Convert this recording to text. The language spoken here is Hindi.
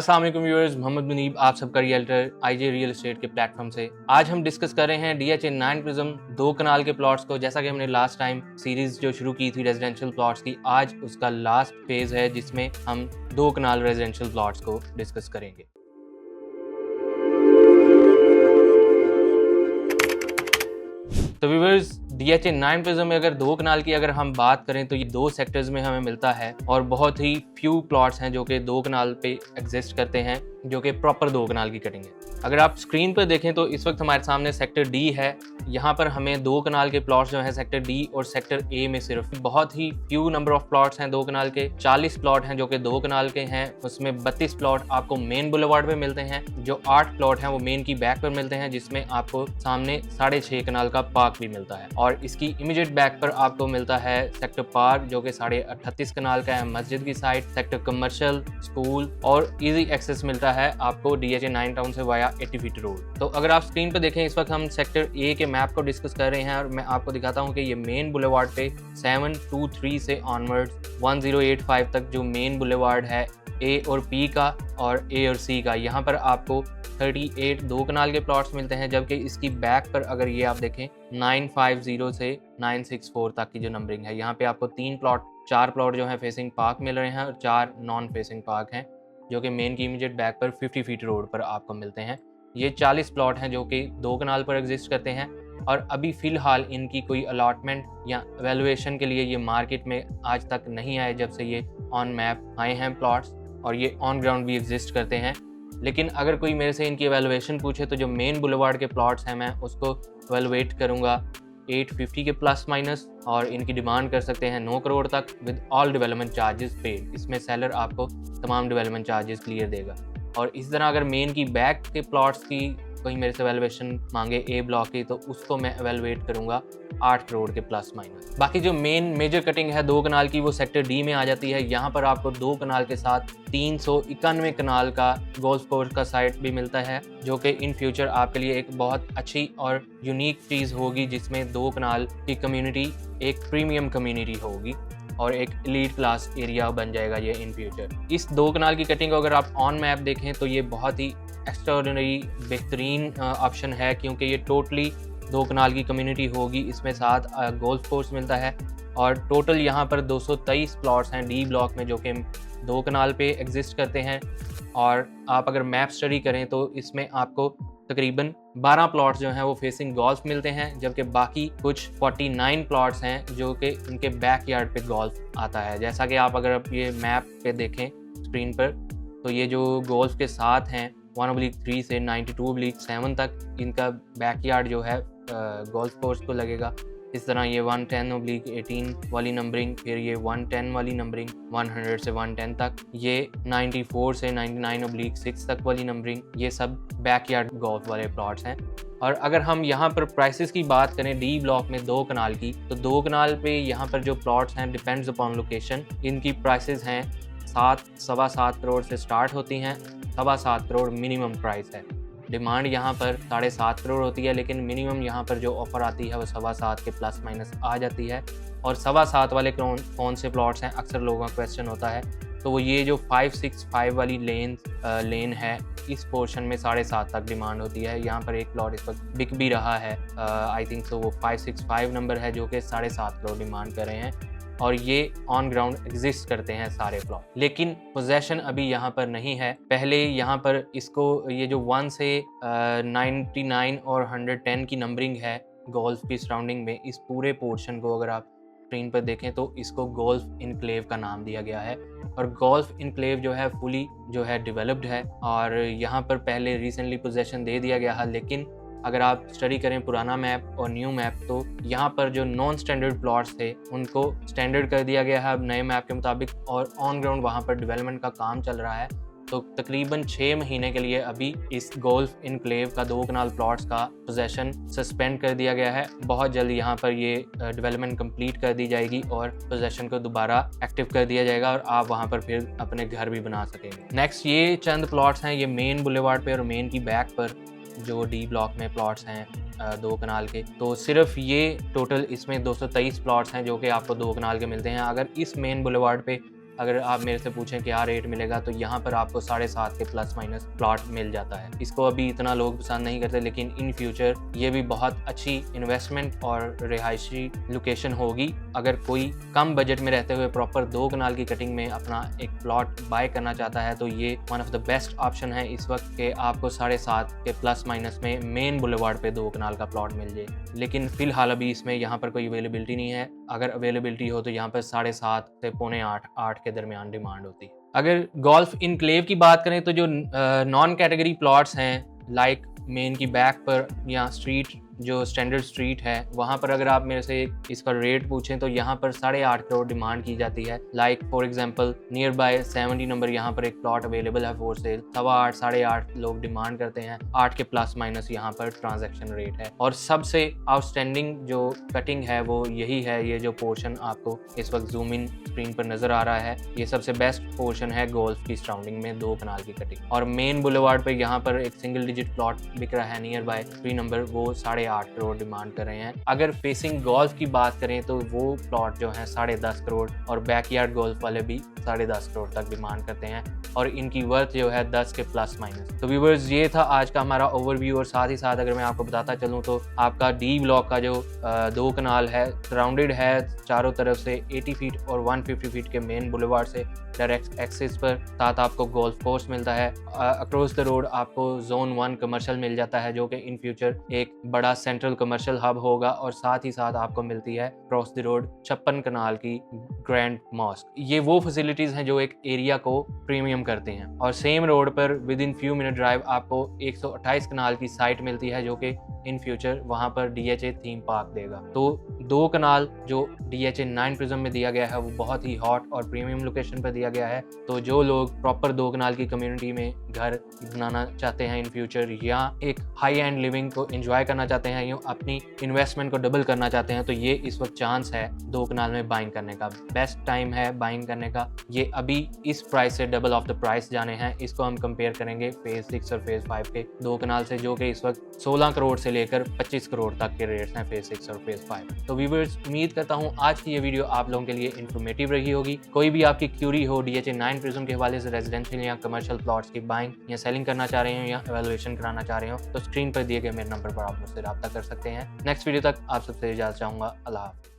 अस्सलाम वालेकुम व्यूअर्स, मोहम्मद मुनीब आप सबका रियल्टर आईजे रियल एस्टेट के प्लेटफॉर्म से। आज हम डिस्कस कर रहे हैं DHA 9 प्रिज्म 2 कनाल के प्लॉट्स को। जैसा कि हमने लास्ट टाइम सीरीज जो शुरू की थी रेजिडेंशियल प्लॉट्स की, आज उसका लास्ट फेज है जिसमें हम 2 कनाल रेजिडेंशियल प्लॉट्स को डिस्कस करेंगे। तो व्यूअर्स, DHA 9 प्रिज्म में अगर 2 कनाल की अगर हम बात करें तो ये 2 सेक्टर्स में हमें मिलता है और बहुत ही फ्यू प्लॉट्स हैं जो कि 2 कनाल पे एग्जिस्ट करते हैं, जो कि प्रॉपर 2 कनाल की कटिंग है। अगर आप स्क्रीन पर देखें तो इस वक्त हमारे सामने सेक्टर D है। यहाँ पर हमें 2 कनाल के प्लॉट्स जो हैं सेक्टर D और सेक्टर A में सिर्फ बहुत ही फ्यू नंबर ऑफ प्लॉट्स हैं 2 कनाल के। 40 प्लॉट हैं जो कि 2 कनाल के हैं, उसमें 32 प्लॉट आपको मेन बुलेवार्ड पे मिलते हैं। जो 8 प्लॉट हैं वो मेन की बैक पर मिलते हैं, जिसमें आपको सामने 6.5 कनाल का पार्क भी मिलता है। और इसकी इमीडिएट बैक पर आपको मिलता है सेक्टर पार्क जो कि 38.5 कनाल का है, मस्जिद की साइड, सेक्टर कमर्शियल, स्कूल और इजी एक्सेस मिलता है आपको DHA 9 टाउन से वाया 80 फीट रोड। तो अगर आप स्क्रीन पर देखें, इस वक्त हम सेक्टर A के मैप को डिस्कस कर रहे हैं और मैं आपको दिखाता हूं कि ये मेन बुलेवार्ड पे 723 से ऑनवर्ड्स 1085 तक जो मेन बुलेवार्ड है A और P का और A और C का, यहाँ पर आपको 38 2 कनाल के प्लॉट्स मिलते हैं। जबकि इसकी बैक पर अगर ये आप देखें 950 से 964 तक की जो नंबरिंग है, यहाँ पे आपको 4 प्लॉट जो है फेसिंग पार्क मिल रहे हैं और 4 नॉन फेसिंग पार्क हैं जो कि मेन की इमीडिएट बैक पर 50 फीट रोड पर आपको मिलते हैं। ये 40 प्लॉट हैं जो कि 2 कनाल पर एग्जिस्ट करते हैं और अभी फ़िलहाल इनकी कोई अलॉटमेंट या वैल्यूएशन के लिए ये मार्केट में आज तक नहीं आए जब से ये ऑन मैप आए हैं प्लॉट्स, और ये ऑन ग्राउंड भी एग्जिस्ट करते हैं। लेकिन अगर कोई मेरे से इनकी वैल्यूएशन पूछे तो जो मेन बुलेवार्ड के प्लॉट्स हैं मैं उसको वैल्यूएट करूँगा 850 के प्लस माइनस, और इनकी डिमांड कर सकते हैं 9 करोड़ तक with all development charges paid. इसमें सेलर आपको तमाम डेवलपमेंट चार्जेस क्लियर देगा। और इस तरह अगर मेन की बैक के प्लॉट्स की कोई मेरे से वैल्यूएशन मांगे A ब्लॉक की, तो उसको मैं एवेलुएट करूँगा 8 करोड़ के प्लस माइनस। बाकी जो मेन मेजर कटिंग है 2 कनाल की वो सेक्टर D में आ जाती है। यहाँ पर आपको 2 कनाल के साथ 391 कनाल का गोल्फ कोर्स का साइट भी मिलता है, जो कि इन फ्यूचर आपके लिए एक बहुत अच्छी और यूनिक चीज़ होगी, जिसमें 2 कनाल की कम्युनिटी एक प्रीमियम कम्युनिटी होगी और एक एलीट क्लास एरिया बन जाएगा ये इन फ्यूचर। इस 2 कनाल की कटिंग को अगर आप ऑन मैप देखें तो ये बहुत ही एक्स्ट्राऑर्डिनरी बेहतरीन ऑप्शन है, क्योंकि ये टोटली 2 कनाल की कम्युनिटी होगी। इसमें साथ गोल्फ कोर्स मिलता है और टोटल यहाँ पर 223 प्लॉट्स हैं D ब्लॉक में जो कि 2 कनाल पे एग्जिस्ट करते हैं। और आप अगर मैप स्टडी करें तो इसमें आपको तकरीबन 12 प्लॉट्स जो हैं वो फेसिंग गोल्फ मिलते हैं, जबकि बाकी कुछ 49 प्लॉट्स हैं जो कि उनके बैक यार्ड पे गोल्फ आता है। जैसा कि आप अगर आप ये मैप पे देखें स्क्रीन पर, तो ये जो गोल्फ के साथ हैं 1/3 से 92/7 तक इनका बैकयार्ड जो है गोल्फ कोर्स को लगेगा। इस तरह ये 110/18 वाली नंबरिंग, फिर ये 110 वाली नंबरिंग 100 से 110 तक, ये 94 से 99/6 तक वाली नंबरिंग, ये सब बैकयार्ड गोल्फ वाले प्लॉट्स हैं। और अगर हम यहाँ पर प्राइसेस की बात करें D ब्लॉक में 2 कनाल की, तो 2 कनाल पे यहाँ पर जो प्लॉट्स हैं डिपेंड्स अपॉन लोकेशन, इनकी प्राइसेस हैं 7.25 करोड़ से स्टार्ट होती हैं, 7.25 करोड़ मिनिमम प्राइस है। डिमांड यहाँ पर 7.5 करोड़ होती है, लेकिन मिनिमम यहाँ पर जो ऑफ़र आती है वो 7.25 के प्लस माइनस आ जाती है। और 7.25 वाले कौन से प्लॉट्स हैं, अक्सर लोगों का क्वेश्चन होता है, तो वो ये जो 565 वाली लेन है, इस पोर्शन में 7.5 तक डिमांड होती है। यहाँ पर एक प्लॉट इस वक्त बिक भी रहा है, आई थिंक तो वो 565 नंबर है जो कि 7.5 करोड़ डिमांड कर रहे हैं, और ये ऑन ग्राउंड एग्जिस्ट करते हैं सारे प्लॉट। लेकिन पोजेशन अभी यहाँ पर नहीं है। पहले यहाँ पर इसको ये जो 1 से 99 और 110 की नंबरिंग है गोल्फ की सराउंडिंग में, इस पूरे पोर्शन को अगर आप स्क्रीन पर देखें तो इसको गोल्फ इनक्लेव का नाम दिया गया है। और गोल्फ इनक्लेव जो है फुली जो है डेवलप्ड है और यहाँ पर पहले रिसेंटली पोजेशन दे दिया गया है। लेकिन अगर आप स्टडी करें पुराना मैप और न्यू मैप, तो यहाँ पर जो नॉन स्टैंडर्ड प्लॉट्स थे उनको स्टैंडर्ड कर दिया गया है अब नए मैप के मुताबिक, और ऑन ग्राउंड वहाँ पर डेवलपमेंट का काम चल रहा है। तो तकरीबन 6 महीने के लिए अभी इस गोल्फ इनक्लेव का 2 कनाल प्लॉट्स का पोजेशन सस्पेंड कर दिया गया है। बहुत जल्द यहाँ पर ये डेवलपमेंट कंप्लीट कर दी जाएगी और पोजेशन को दोबारा एक्टिव कर दिया जाएगा और आप वहाँ पर फिर अपने घर भी बना सकेंगे। नेक्स्ट ये चंद प्लॉट्स हैं, ये मेन बुलेवार्ड पे और मेन की बैक पर जो D ब्लॉक में प्लॉट्स हैं 2 कनाल के, तो सिर्फ ये टोटल इसमें 223 प्लॉट्स हैं जो कि आपको 2 कनाल के मिलते हैं। अगर इस मेन बुलेवार्ड पे अगर आप मेरे से पूछें क्या रेट मिलेगा तो यहाँ पर आपको 7.5 के प्लस माइनस प्लॉट मिल जाता है। इसको अभी इतना लोग पसंद नहीं करते, लेकिन इन फ्यूचर ये भी बहुत अच्छी इन्वेस्टमेंट और रिहायशी लोकेशन होगी। अगर कोई कम बजट में रहते हुए प्रॉपर 2 कनाल की कटिंग में अपना एक प्लॉट बाय करना चाहता है तो ये one of the best option है इस वक्त के आपको 7.5 के प्लस माइनस में मेन बुलेवार्ड पे 2 कनाल का प्लॉट मिल जाए। लेकिन फिलहाल अभी इसमें यहाँ पर कोई अवेलेबिलिटी नहीं है। अगर अवेलेबिलिटी हो तो यहाँ पर 7.5 से 7.75 के दरमियान डिमांड होती है। अगर गोल्फ इनक्लेव की बात करें तो जो नॉन कैटेगरी प्लॉट्स हैं लाइक मेन की बैक पर या स्ट्रीट जो स्टैंडर्ड स्ट्रीट है वहाँ पर अगर आप मेरे से इसका रेट पूछें तो यहाँ पर 8.5 करोड़ डिमांड की जाती है। Like for example near by 70 number यहाँ पर एक प्लॉट अवेलेबल है फॉर सेल। 8.25 8.5 लोग डिमांड करते हैं। 8 के प्लस माइनस यहाँ पर ट्रांजैक्शन रेट है। और सबसे आउटस्टैंडिंग जो कटिंग है वो यही है। ये जो पोर्शन आपको इस वक्त जूम इन स्क्रीन पर नजर आ रहा है ये सबसे बेस्ट पोर्शन है गोल्फ की सराउंडिंग में 2 कनाल की कटिंग। और मेन बुलेवार्ड पर यहाँ पर एक सिंगल डिजिट प्लॉट बिक रहा है नियर बाय 3 नंबर, वो 8.5 करोड़ डिमांड कर रहे हैं। अगर फेसिंग गोल्फ की बात करें तो वो प्लॉट जो है 10.5 करोड़ और बैकयार्ड गोल्फ वाले भी 10.5 करोड़ तक डिमांड करते हैं और इनकी वर्थ जो है 10 के प्लस माइनस। तो व्यूअर्स ये था आज का हमारा ओवरव्यू। और साथ ही साथ अगर मैं आपको बताता चलूँ तो आपका डी ब्लॉक का जो 2 कनाल है सराउंडेड है चारों तरफ से 80 फीट और 150 फीट के मेन बुलेवार्ड से डायरेक्ट एक्सेस पर। साथ आपको गोल्फ कोर्स मिलता है। अक्रॉस द रोड आपको जोन 1 कमर्शियल मिल जाता है जो कि इन फ्यूचर एक बड़ा सेंट्रल कमर्शियल हब होगा। और साथ ही साथ आपको मिलती है क्रॉस द रोड 56 कनाल की ग्रैंड मॉस्क। ये वो फैसिलिटीज हैं जो एक एरिया को प्रीमियम करते हैं। और सेम रोड पर with in few minute drive आपको 128 कनाल की साइट मिलती है जो कि इन फ्यूचर वहां पर DHA थीम पार्क देगा। तो 2 कनाल जो DHA 9 प्रिज्म में दिया गया है वो बहुत ही हॉट और प्रीमियम लोकेशन पर दिया गया है। तो जो लोग प्रॉपर 2 कनाल की कम्युनिटी में घर बनाना चाहते हैं इन फ्यूचर या एक हाई एंड लिविंग को एंजॉय करना चाहते हैं या अपनी इन्वेस्टमेंट को डबल करना चाहते हैं तो ये इस वक्त चांस है 2 कनाल में बाइंग करने का। बेस्ट टाइम है बाइंग करने का। ये अभी इस प्राइस से डबल ऑफ द प्राइस जाने हैं। इसको हम कंपेयर करेंगे फेज 6 और फेज 5 के 2 कनाल से जो कि इस वक्त 16 करोड़ से लेकर 25 करोड़ तक के रेट्स हैं फेज 6 और फेज 5। तो व्यूअर्स उम्मीद करता हूँ आज की ये वीडियो आप लोगों के लिए इन्फॉर्मेटिव रही होगी। कोई भी आपकी क्यूरी हो DHA 9 प्रिज्म के हवाले से रेजिडेंशियल या कमर्शियल प्लॉट्स की बाइंग या सेलिंग करना चाह रहे हो या एवेल्युएशन कराना चाह रहे हो तो स्क्रीन पर दिए गए मेरे नंबर पर आप मुझसे रब्ता कर सकते हैं। नेक्स्ट वीडियो तक आप सबसे इजाजत चाहूँगा। अल्लाह हाफ़िज़।